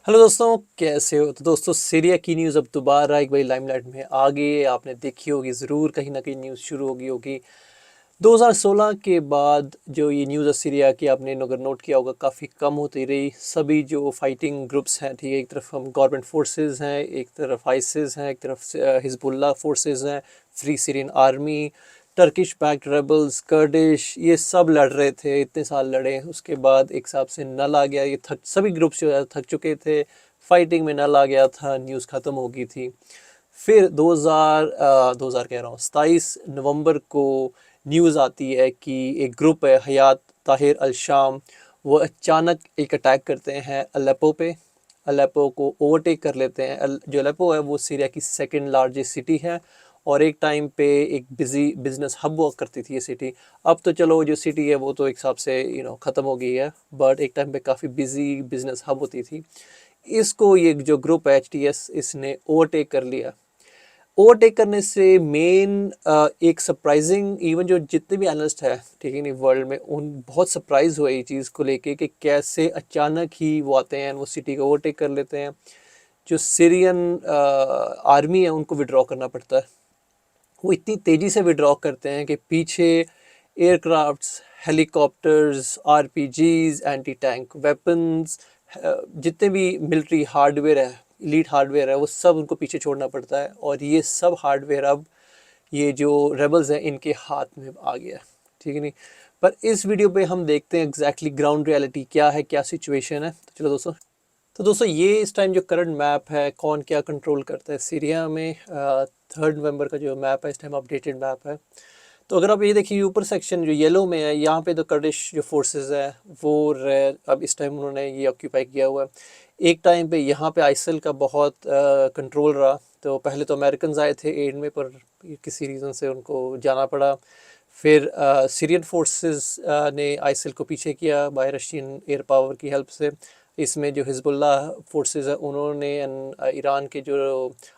Hello दोस्तों, कैसे हो? तो दोस्तों, सीरिया की न्यूज़ अब दोबारा एक बारी लाइमलाइट में आ गई है। आपने देखी होगी, ज़रूर कहीं ना कहीं न्यूज़ शुरू होगी 2016 के बाद। जो ये न्यूज़ है सीरिया की, आपने अगर नोट किया होगा, काफ़ी कम होती रही। सभी जो फाइटिंग ग्रुप्स हैं, ठीक है, एक तरफ हम गवर्नमेंट फोर्सेस हैं, एक तरफ आइसिस हैं, एक तरफ हिजबुल्लाह फोर्सेस हैं, Free Syrian Army, Turkish backed rebels, Kurdish, ये सब लड़ रहे थे। इतने साल लड़े, उसके बाद एक हिसाब से नल आ गया। ये थक सभी ग्रुप्स जो है थक चुके थे, फाइटिंग में नल आ गया था, न्यूज़ ख़त्म हो गई थी। फिर 2000 कह रहा हूँ 27 नवंबर को न्यूज़ आती है कि एक ग्रुप है, हयात ताहिर अल शाम, वो अचानक एक अटैक करते हैं अलेप्पो पे। अलेप्पो को ओवरटेक कर लेते हैं। जो अलेप्पो है वो सीरिया की सेकंड लार्जेस्ट सिटी है, और एक टाइम पे एक बिजी बिजनेस हब हुआ करती थी ये सिटी। अब तो चलो जो सिटी है वो तो एक हिसाब से ख़त्म हो गई है, बट एक टाइम पे काफ़ी बिजी बिजनेस हब होती थी। इसको ये जो ग्रुप है HTS, इसने ओवरटेक कर लिया। ओवरटेक करने से मेन एक सरप्राइजिंग, इवन जो जितने भी एनालिस्ट है, ठीक है नहीं, वर्ल्ड में, उन बहुत सरप्राइज हुए ये चीज़ को लेके कि कैसे अचानक ही वो आते हैं, वो सिटी को ओवरटेक कर लेते हैं। जो सीरियन आर्मी है उनको विड्रॉ करना पड़ता है। वो इतनी तेज़ी से विड्रॉ करते हैं कि पीछे aircrafts, helicopters, RPGs, anti tank weapons, जितने भी मिलिट्री हार्डवेयर है, एलीट हार्डवेयर है, वो सब उनको पीछे छोड़ना पड़ता है। और ये सब हार्डवेयर अब ये जो रेबल्स हैं इनके हाथ में आ गया है, ठीक है नहीं। पर इस वीडियो पे हम देखते हैं एग्जैक्टली ग्राउंड रियलिटी क्या है, क्या सिचुएशन है। तो चलो दोस्तों, ये इस टाइम जो करंट मैप है, कौन क्या कंट्रोल करता है सीरिया में, 3 नवंबर का जो मैप है, इस टाइम अपडेटेड मैप है। तो अगर आप ये देखिए, ऊपर सेक्शन जो येलो में है, यहाँ पे तो कर्डिश जो फोर्सेस है वो अब इस टाइम उन्होंने ये ऑक्यूपाई किया हुआ है। एक टाइम पे यहाँ पे आइसिल का बहुत कंट्रोल रहा। तो पहले तो अमेरिकन आए थे एड में, पर किसी रीज़न से उनको जाना पड़ा। फिर सीरियन फोर्सेस ने आइसिल को पीछे किया बाय रशियन एयर पावर की हेल्प से। इसमें जो हिजबुल्लाह फोर्सेस है उन्होंने ईरान के जो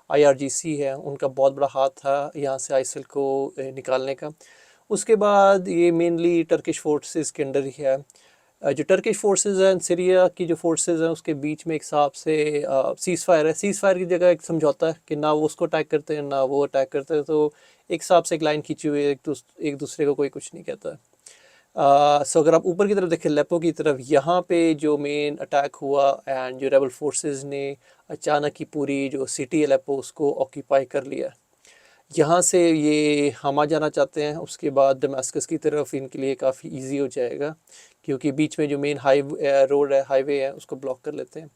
IRGC है उनका बहुत बड़ा हाथ था यहाँ से आइसिल को निकालने का। उसके बाद ये मेनली टर्किश फोर्सेस के अंडर ही है। जो टर्किश फोर्सेस हैं, सीरिया की जो फोर्सेस हैं, उसके बीच में एक हिसाब से सीज़ फायर है। सीज़ फायर की जगह एक समझौता है कि ना वो उसको अटैक करते हैं ना वो अटैक करते हैं। तो एक हिसाब से एक लाइन खींची हुई है, एक दूसरे को कोई कुछ नहीं कहता। सो अगर आप ऊपर की तरफ देखें, लेपो की तरफ, यहाँ पे जो मेन अटैक हुआ एंड जो रेबल फोर्सेस ने अचानक ही पूरी जो सिटी लेपो उसको ऑक्यूपाई कर लिया। यहाँ से ये हम आ जाना चाहते हैं, उसके बाद दमास्कस की तरफ इनके लिए काफ़ी इजी हो जाएगा, क्योंकि बीच में जो मेन रोड है, हाईवे है, उसको ब्लॉक कर लेते हैं।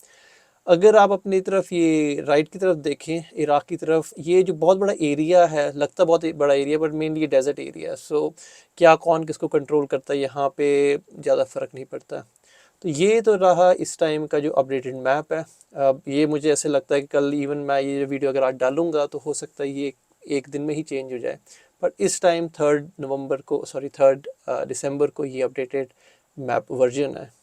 अगर आप अपनी तरफ ये राइट की तरफ देखें, इराक की तरफ, ये जो बहुत बड़ा एरिया है, लगता बहुत बड़ा एरिया, बट मेनली ये डेजर्ट एरिया है। सो क्या कौन किसको कंट्रोल करता है यहाँ पे ज़्यादा फ़र्क नहीं पड़ता। तो ये तो रहा इस टाइम का जो अपडेटेड मैप है। अब ये मुझे ऐसे लगता है कि कल इवन मैं ये वीडियो अगर आज डालूंगा तो हो सकता है ये एक दिन में ही चेंज हो जाए। पर इस टाइम 3 दिसंबर को ये अपडेटेड मैप वर्जन है।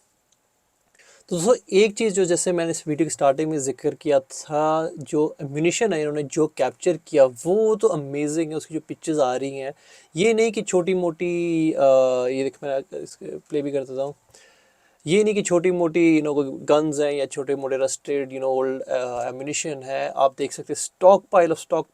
तो दोस्तों, एक चीज़ जो जैसे मैंने इस वीडियो की स्टार्टिंग में जिक्र किया था, जो एम्यूनिशन है इन्होंने जो कैप्चर किया वो तो अमेजिंग है। उसकी जो पिक्चर्स आ रही हैं, ये नहीं कि छोटी मोटी, ये देख मैं प्ले भी कर देता हूँ। ये नहीं कि छोटी मोटी गन्स हैं या छोटे मोटे रस्टेड ओल्ड एम्यूनिशन है। आप देख सकते हैं स्टॉक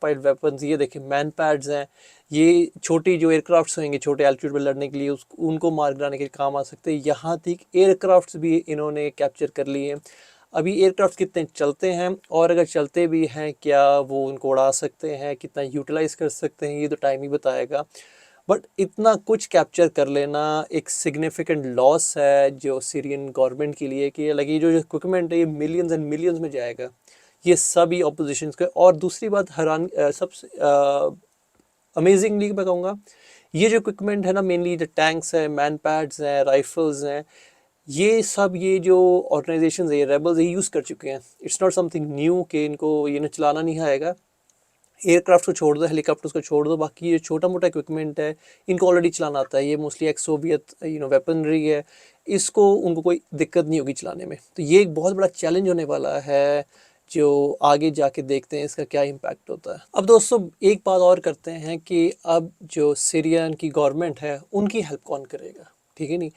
पाइल वेपन्स। ये देखिए मैन पैड्स हैं। ये छोटी जो एयरक्राफ्ट्स होंगे छोटे एल्टीट्यूड पर लड़ने के लिए, उनको मार गिराने के लिए काम आ सकते हैं। यहाँ तक एयरक्राफ्ट्स भी इन्होंने कैप्चर कर लिए हैं। अभी एयरक्राफ्ट कितने चलते हैं, और अगर चलते भी हैं क्या वो उनको उड़ा सकते हैं, कितना यूटिलाइज कर सकते हैं, ये तो टाइम ही बताएगा। बट इतना कुछ कैप्चर कर लेना एक सिग्निफिकेंट लॉस है जो सीरियन गवर्नमेंट के लिए, कि लगी जो इक्विपमेंट है ये मिलियंस एंड मिलियंस में जाएगा, ये सभी ऑपोजिशन के। और दूसरी बात हैरान, सबसे अमेजिंगली मैं कहूँगा, ये जो इक्विपमेंट है ना, मेनली जो टैंक्स हैं, मैन पैड्स हैं, राइफल्स हैं, ये सब ये जो ऑर्गेनाइजेशन है, ये रेबल्स, ये यूज़ कर चुके हैं। इट्स नॉट समथिंग न्यू कि इनको ये चलाना नहीं आएगा। एयरक्राफ्ट को छोड़ दो, हेलीकॉप्टर्स को छोड़ दो, बाकी ये छोटा मोटा इक्विपमेंट है इनको ऑलरेडी चलाना आता है। ये मोस्टली एक सोवियत वेपनरी है, इसको उनको कोई दिक्कत नहीं होगी चलाने में। तो ये एक बहुत बड़ा चैलेंज होने वाला है, जो आगे जाके देखते हैं इसका क्या इम्पैक्ट होता है। अब दोस्तों, एक बात और करते हैं कि अब जो सीरियन की गवर्नमेंट है उनकी हेल्प कौन करेगा, ठीक है नहीं।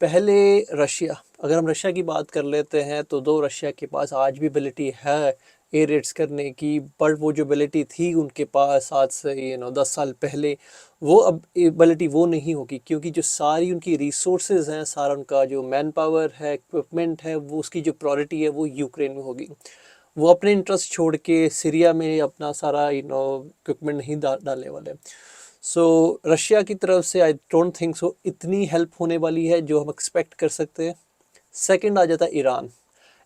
पहले रशिया, अगर हम रशिया की बात कर लेते हैं तो दो रशिया के पास आज भी एबिलिटी है एयर रेड्स करने की, बट वो जो एबिलिटी थी उनके पास आज से 10 साल पहले, वो अब एबिलिटी वो नहीं होगी, क्योंकि जो सारी उनकी रिसोर्सेज हैं, सारा उनका जो मैन पावर है, इक्विपमेंट है, वो उसकी जो प्रायोरिटी है वो यूक्रेन में होगी। वो अपने इंटरेस्ट छोड़ के सीरिया में अपना सारा इक्विपमेंट नहीं डालने वाले। सो रशिया की तरफ से आई डोंट थिंक सो इतनी हेल्प होने वाली है जो हम एक्सपेक्ट कर सकते हैं। सेकंड आ जाता है ईरान।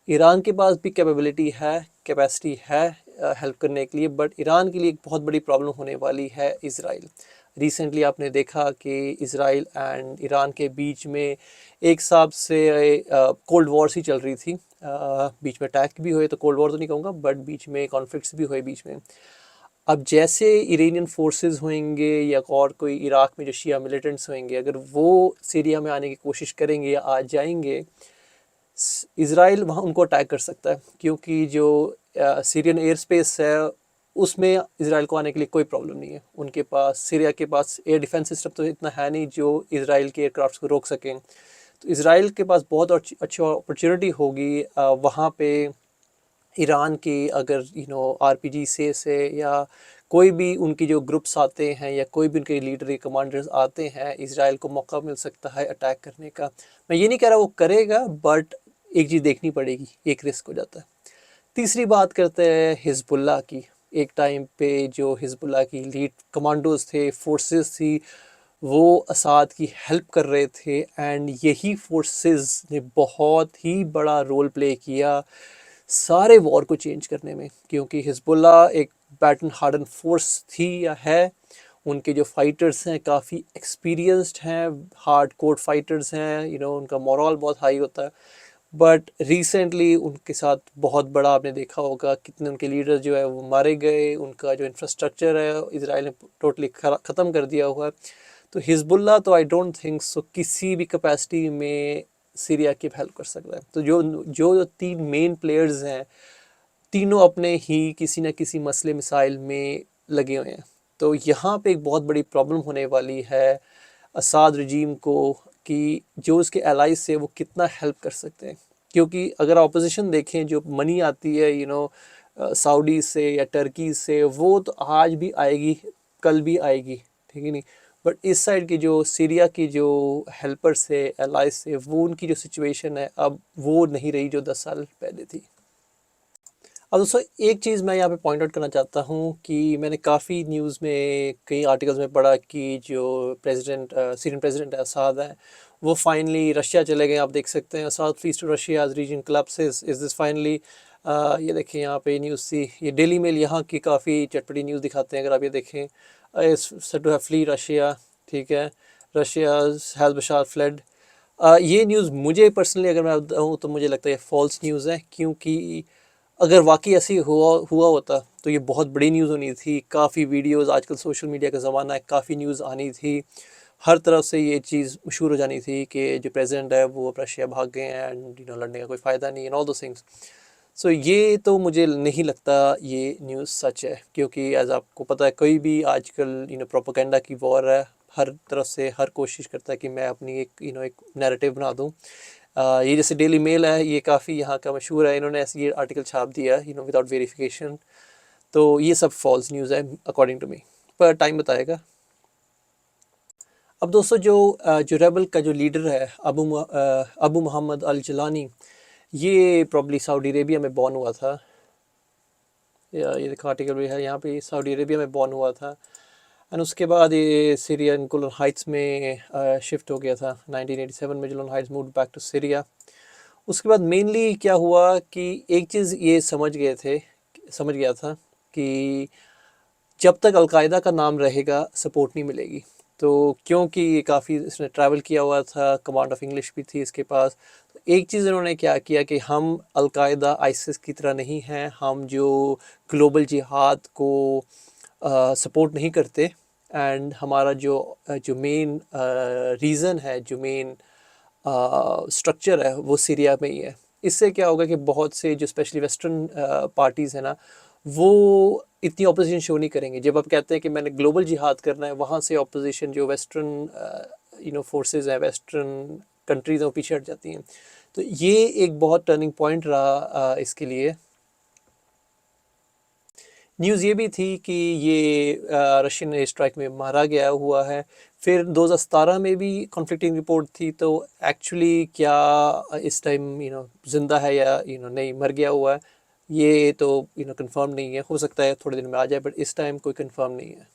ईरान के पास भी कैपेबिलिटी है, कैपेसिटी है हेल्प करने के लिए, बट ईरान के लिए एक बहुत बड़ी प्रॉब्लम होने वाली है इसराइल। रिसेंटली आपने देखा कि इसराइल एंड ईरान के बीच में एक हिसाब से कोल्ड वॉर सी चल रही थी। बीच में अटैक भी हुए, तो कोल्ड वॉर तो नहीं कहूँगा, बट बीच में कॉन्फ्लिक्ट्स भी हुए बीच में। अब जैसे इरानियन फोर्सेस होंगे या और कोई इराक में जो शिया मिलिटेंट्स होंगे, अगर वो सीरिया में आने की कोशिश करेंगे या आ जाएंगे, इसराइल वहाँ उनको अटैक कर सकता है, क्योंकि जो सीरियन एयर स्पेस है उसमें इसराइल को आने के लिए कोई प्रॉब्लम नहीं है। उनके पास, सीरिया के पास एयर डिफेंस सिस्टम तो इतना है नहीं जो इसराइल के एयरक्राफ्ट को रोक सकें। तो इसराइल के पास बहुत अच्छी अपॉर्चुनिटी होगी वहाँ पे ईरान की, अगर आरपीजी से या कोई भी उनकी जो ग्रुप्स आते हैं या कोई भी उनके लीडर या कमांडर्स आते हैं, इसराइल को मौका मिल सकता है अटैक करने का। मैं ये नहीं कह रहा वो करेगा, बट एक चीज़ देखनी पड़ेगी, एक रिस्क हो जाता है। तीसरी बात करते हैं हिजबुल्लाह की। एक टाइम पे जो हिजबुल्लाह की लीड कमांडोज थे, फोर्सेस थी, वो असाद की हेल्प कर रहे थे, एंड यही फोर्सेस ने बहुत ही बड़ा रोल प्ले किया सारे वॉर को चेंज करने में, क्योंकि हिजबुल्लाह एक बैटन हार्डन फोर्स थी या है। उनके जो फाइटर्स हैं काफ़ी एक्सपीरियंस्ड हैं, हार्ड कोर फाइटर्स हैं, उनका मोरल बहुत हाई होता है। बट रिसेंटली उनके साथ बहुत बड़ा, आपने देखा होगा कितने उनके लीडर जो है वो मारे गए, उनका जो इंफ्रास्ट्रक्चर है इसराइल ने टोटली ख़त्म कर दिया हुआ है। तो हिजबुल्लाह तो आई डोंट थिंक सो किसी भी कैपेसिटी में सीरिया की हेल्प कर सकता है। तो जो जो तीन मेन प्लेयर्स हैं, तीनों अपने ही किसी न किसी मसले मिसाइल में लगे हुए हैं। तो यहाँ पे एक बहुत बड़ी प्रॉब्लम होने वाली है असाद रजीम को, कि जो उसके एलाइज से वो कितना हेल्प कर सकते हैं। क्योंकि अगर अपोजिशन देखें, जो मनी आती है सऊदी से या टर्की से, वो तो आज भी आएगी, कल भी आएगी, ठीक है नहीं। बट इस साइड की जो सीरिया की जो हेल्पर्स है एलाइज से, वो उनकी जो सिचुएशन है अब वो नहीं रही जो 10 साल पहले थी। अब दोस्तों एक चीज़ मैं यहाँ पे पॉइंट आउट करना चाहता हूँ कि मैंने काफ़ी न्यूज़ में, कई आर्टिकल्स में पढ़ा कि जो सीरियन प्रेसिडेंट असाद हैं, वो फाइनली रशिया चले गए। आप देख सकते हैं, south freeze to Russia as regime collapses, is this finally. ये देखें यहाँ पे न्यूज़ थी, ये डेली मेल यहाँ की काफ़ी चटपटी न्यूज़ दिखाते हैं। अगर आप ये देखें, said to have flee Russia, ठीक है, रशिया हैज़ बशार फ्लेड। ये न्यूज़ मुझे पर्सनली अगर मैं बताऊँ तो मुझे लगता है फॉल्स न्यूज़ है, क्योंकि अगर वाकई ऐसी हुआ होता तो ये बहुत बड़ी न्यूज़ होनी थी। काफ़ी वीडियोस, आजकल सोशल मीडिया का ज़माना है, काफ़ी न्यूज़ आनी थी, हर तरफ से ये चीज़ मशहूर हो जानी थी कि जो प्रेसिडेंट है वो रशिया भाग गए हैं, एंड लड़ने का कोई फ़ायदा नहीं, एंड ऑल दो थिंग्स। सो ये तो मुझे नहीं लगता ये न्यूज़ सच है, क्योंकि एज आपको पता है कोई भी आजकल प्रोपेगेंडा की वॉर है, हर तरफ से हर कोशिश करता है कि मैं अपनी एक नैरेटिव बना दूँ। ये जैसे डेली मेल है, ये काफ़ी यहाँ का मशहूर है, इन्होंने ऐसे ये आर्टिकल छाप दिया विदाउट वेरिफिकेशन। तो ये सब फॉल्स न्यूज़ है अकॉर्डिंग टू मी, पर टाइम बताएगा। अब दोस्तों जो रेबल का जो लीडर है अबू मोहम्मद अल जलानी, ये प्रॉब्ली सऊदी अरेबिया में बॉर्न हुआ था। ये देखो आर्टिकल भी है यहाँ पे, सऊदी अरेबिया में बॉर्न हुआ था, एंड उसके बाद ये सीरियन गोलन हाइट्स में शिफ्ट हो गया था 1987 में। Golan Heights moved back to Syria. उसके बाद मेनली क्या हुआ कि एक चीज़ ये समझ गया था कि जब तक अलकायदा का नाम रहेगा सपोर्ट नहीं मिलेगी। तो क्योंकि ये काफ़ी इसने ट्रैवल किया हुआ था, कमांड ऑफ इंग्लिश भी थी इसके पास, तो एक चीज़ इन्होंने क्या किया कि हम अलकायदा आईसिस की तरह नहीं हैं, हम जो ग्लोबल जिहाद को सपोर्ट नहीं करते, एंड हमारा जो जो मेन रीज़न है, जो मेन स्ट्रक्चर है वो सीरिया में ही है। इससे क्या होगा कि बहुत से जो स्पेशली वेस्टर्न पार्टीज़ हैं ना, वो इतनी ऑपोजिशन शो नहीं करेंगे। जब आप कहते हैं कि मैंने ग्लोबल जिहाद करना है, वहाँ से ऑपोजिशन जो वेस्टर्न फोर्सेस हैं, वेस्टर्न कंट्रीज़ हैं वो पीछे हट जाती हैं। तो ये एक बहुत टर्निंग पॉइंट रहा इसके लिए। न्यूज़ ये भी थी कि ये रशियन एयर स्ट्राइक में मारा गया हुआ है। फिर 2017 में भी कॉन्फ्लिक्टिंग रिपोर्ट थी, तो एक्चुअली क्या इस टाइम ज़िंदा है या नहीं मर गया हुआ है, ये तो कंफर्म नहीं है। हो सकता है थोड़े दिन में आ जाए, बट इस टाइम कोई कंफर्म नहीं है।